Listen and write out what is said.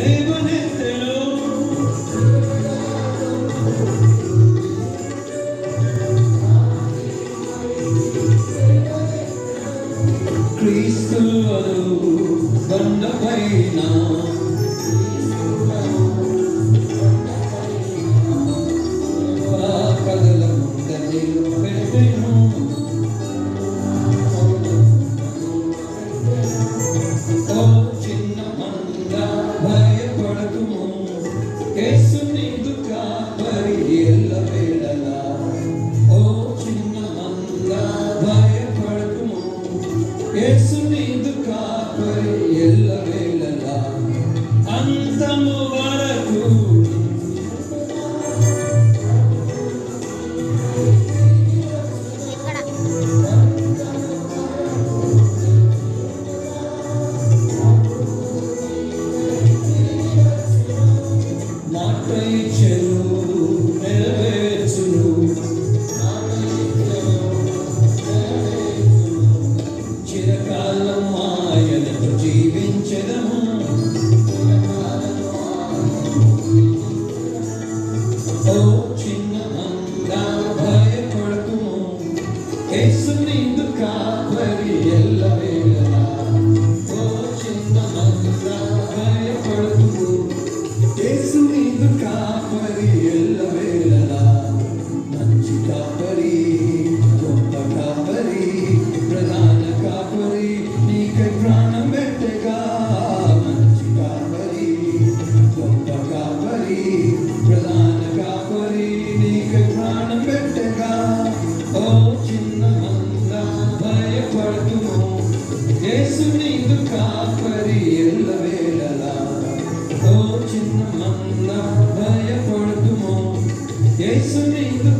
లేవనెత్తెను. క్రీస్తు అను బండపైన కదల ముందనిలు పెట్టెను. ఓ చిన్న మంద భయపడకుము, యేసు నీకు కాపరి ఎల్లవేళలా. ఓ చిన్న మంద భయపడకుము, యేసు నీకు కాపరి ఎల్లవేళలా. అంతము వరకు మాట ఇచ్చెను, నెరవేర్చును. చిరకాలం ఆయనతో జీవించెదము. ఓ చిన్న మంద భయపడకుము, యేసు నీకు కాపరి ఎల్లవేళలా. ఓ చిన్న మంద భయపడకుము, యేసు నీకు కాపరి ఎల్లవేళలా. మంచి కాపరి, గొప్ప కాపరి, ప్రధాన కాపరి, నీకై ప్రాణం పెట్టగా. మంచి కాపరి, గొప్ప కాపరి, ప్రధాన కాపరి, నీకై ప్రాణం పెట్టగా. ఓ చిన్న మంద భయపడకుము, యేసు నీకు కాపరి ఎల్లవేళలా. ఓ చిన్న మంద భయపడకుము, యేసు నీకు